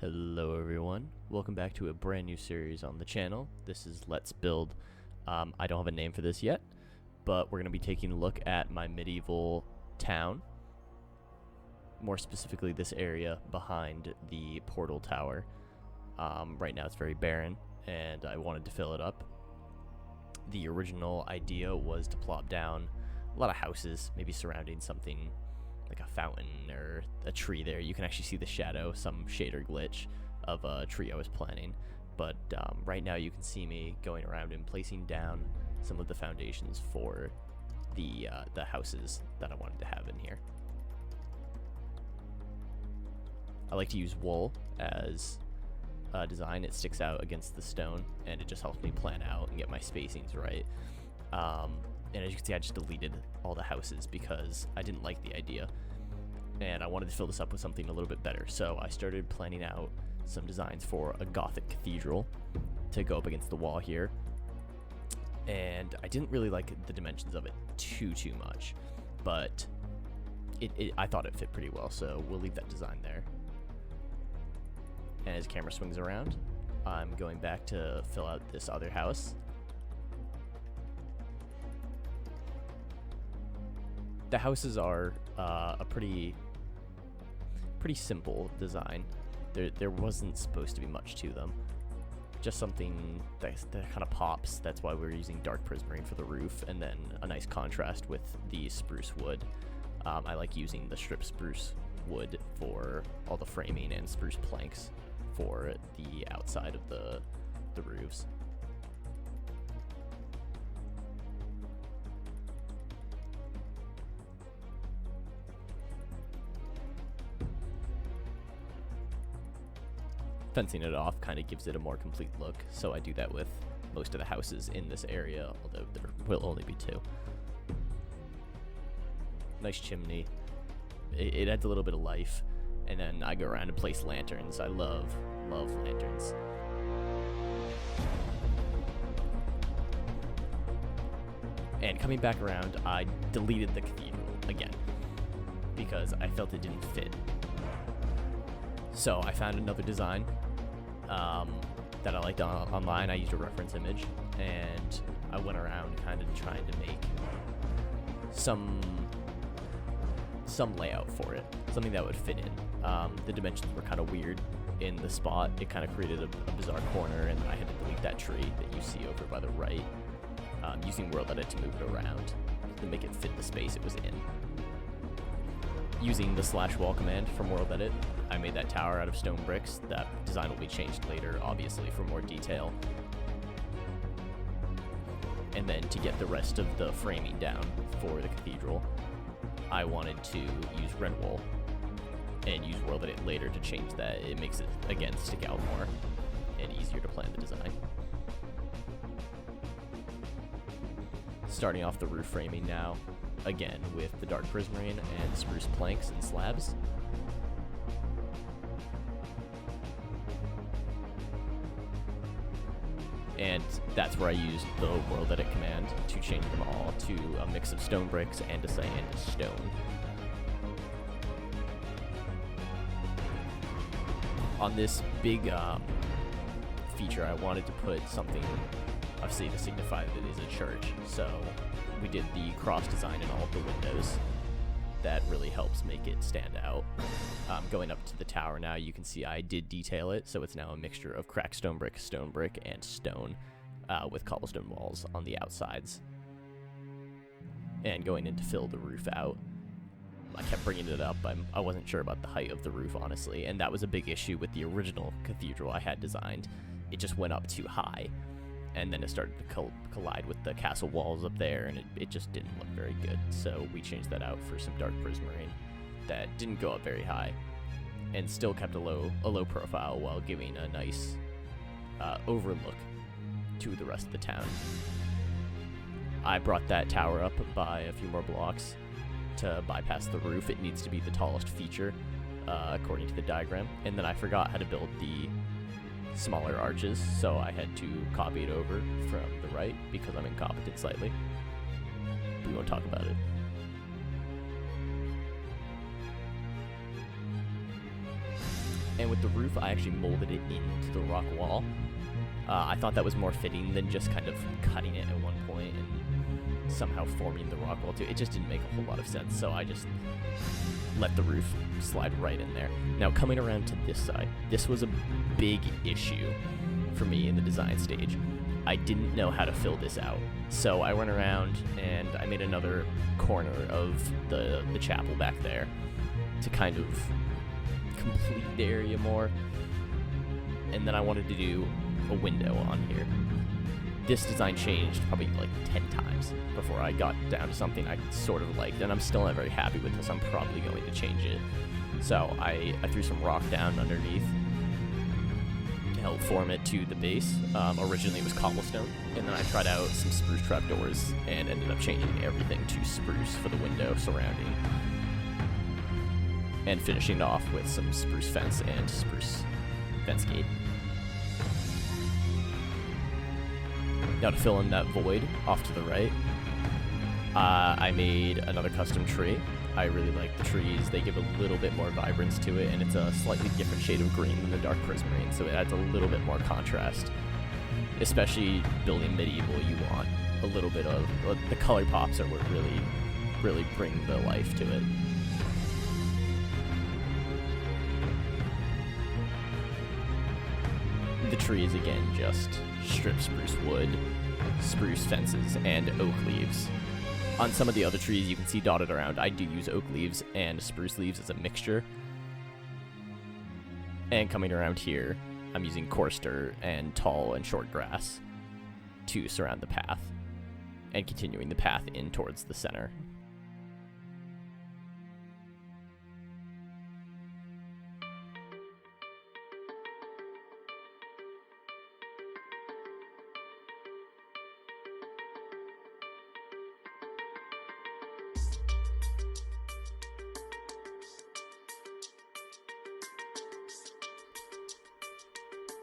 Hello everyone, welcome back to a brand new series on the channel. This is Let's Build. I don't have a name for this yet, but we're going to be taking a look at my medieval town. More specifically this area behind the portal tower. Right now it's very barren and I wanted to fill it up. The original idea was to plop down a lot of houses, maybe surrounding something like a fountain or a tree there. You can actually see the shadow, some shader glitch of a tree I was planning. But right now you can see me going around and placing down some of the foundations for the houses that I wanted to have in here. I like to use wool as a design. It sticks out against the stone and it just helps me plan out and get my spacings right. And as you can see, I just deleted all the houses because I didn't like the idea. And I wanted to fill this up with something a little bit better. So I started planning out some designs for a Gothic cathedral to go up against the wall here. And I didn't really like the dimensions of it too much. But I thought it fit pretty well, so we'll leave that design there. And as the camera swings around, I'm going back to fill out this other house. The houses are a pretty simple design. There wasn't supposed to be much to them. Just something that kind of pops. That's why we're using dark prismarine for the roof, and then a nice contrast with the spruce wood. I like using the strip spruce wood for all the framing and spruce planks for the outside of the roofs. Fencing it off kind of gives it a more complete look, so I do that with most of the houses in this area, although there will only be two. Nice chimney. It adds a little bit of life, and then I go around and place lanterns. I love lanterns. And coming back around, I deleted the cathedral again because I felt it didn't fit. So I found another design that I liked online. I used a reference image, and I went around kind of trying to make some layout for it, something that would fit in. The dimensions were kind of weird in the spot. It kind of created a bizarre corner, and I had to delete that tree that you see over by the right, using World Edit to move it around to make it fit the space it was in. Using the /wall command from World Edit, I made that tower out of stone bricks. That design will be changed later, obviously, for more detail. And then to get the rest of the framing down for the cathedral, I wanted to use red wool and use World Edit later to change that. It makes it, again, stick out more and easier to plan the design. Starting off the roof framing now, again with the dark prismarine and spruce planks and slabs. And that's where I used the World Edit command to change them all to a mix of stone bricks, andesite, and stone. On this big feature, I wanted to put something, obviously, to signify that it is a church. So we did the cross design in all of the windows. That really helps make it stand out. Going up to the tower now, you can see I did detail it, so it's now a mixture of cracked stone brick, and stone, with cobblestone walls on the outsides. And going in to fill the roof out, I kept bringing it up. I wasn't sure about the height of the roof, honestly, and that was a big issue with the original cathedral I had designed. It just went up too high, and then it started to collide with the castle walls up there, and it just didn't look very good. So we changed that out for some dark prismarine that didn't go up very high, and still kept a low profile while giving a nice overlook to the rest of the town. I brought that tower up by a few more blocks to bypass the roof. It needs to be the tallest feature, according to the diagram, and then I forgot how to build the smaller arches, so I had to copy it over from the right because I'm incompetent slightly. We won't talk about it. And with the roof, I actually molded it into the rock wall. I thought that was more fitting than just kind of cutting it at one point and somehow forming the rock wall too. It just didn't make a whole lot of sense, so I just let the roof slide right in there. Now, coming around to this side, this was a big issue for me in the design stage. I didn't know how to fill this out, so I went around and I made another corner of the chapel back there to kind of complete the area more, and then I wanted to do a window on here. This design changed probably like 10 times before I got down to something I sort of liked, and I'm still not very happy with this. I'm probably going to change it. So I threw some rock down underneath to help form it to the base. Originally it was cobblestone, and then I tried out some spruce trapdoors and ended up changing everything to spruce for the window surrounding, and finishing it off with some spruce fence and spruce fence gate. Now to fill in that void off to the right, I made another custom tree. I really like the trees. They give a little bit more vibrance to it, and it's a slightly different shade of green than the dark prismarine, so it adds a little bit more contrast. Especially building medieval, you want a little bit of, the color pops are what really bring the life to it. The trees, again, just strip spruce wood, spruce fences, and oak leaves. On some of the other trees you can see dotted around, I do use oak leaves and spruce leaves as a mixture. And coming around here, I'm using coarse dirt and tall and short grass to surround the path, and continuing the path in towards the center.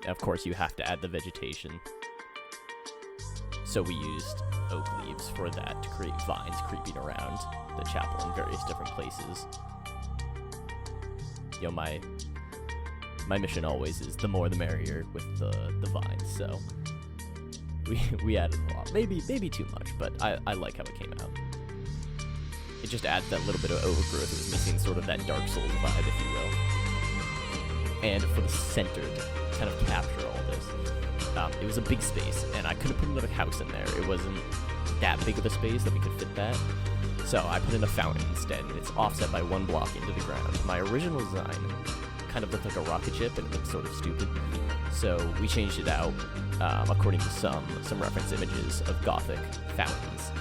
Of course, you have to add the vegetation. So we used oak leaves for that to create vines creeping around the chapel in various different places. You know, my mission always is the more the merrier with the vines, so we added a lot. Maybe too much, but I like how it came out. It just adds that little bit of overgrowth. It was missing sort of that Dark Souls vibe, if you will. And for the center to kind of capture all this, it was a big space, and I couldn't put another house in there. It wasn't that big of a space that we could fit that. So I put in a fountain instead, and it's offset by 1 block into the ground. My original design kind of looked like a rocket ship, and it looked sort of stupid. So we changed it out according to some reference images of Gothic fountains.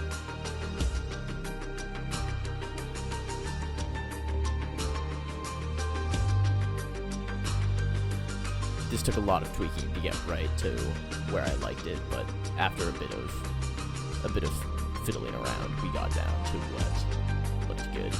This took a lot of tweaking to get right to where I liked it, but after a bit of fiddling around, we got down to what looked good.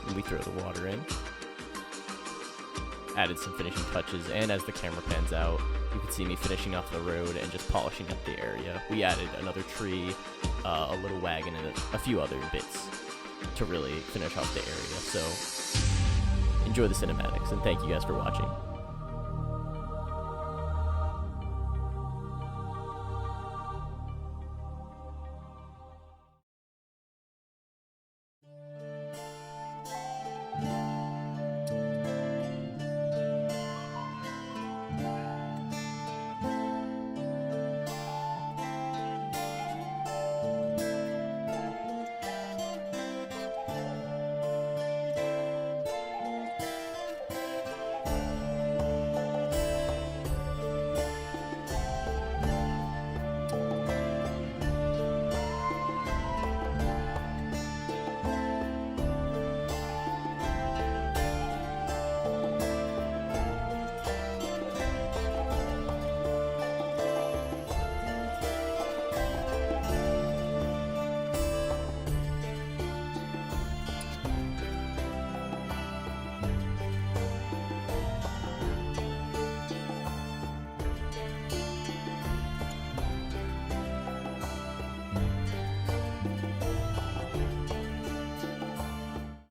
And we throw the water in. Added some finishing touches, and as the camera pans out, you can see me finishing off the road and just polishing up the area. We added another tree, a little wagon, and a few other bits to really finish off the area. So enjoy the cinematics, and thank you guys for watching.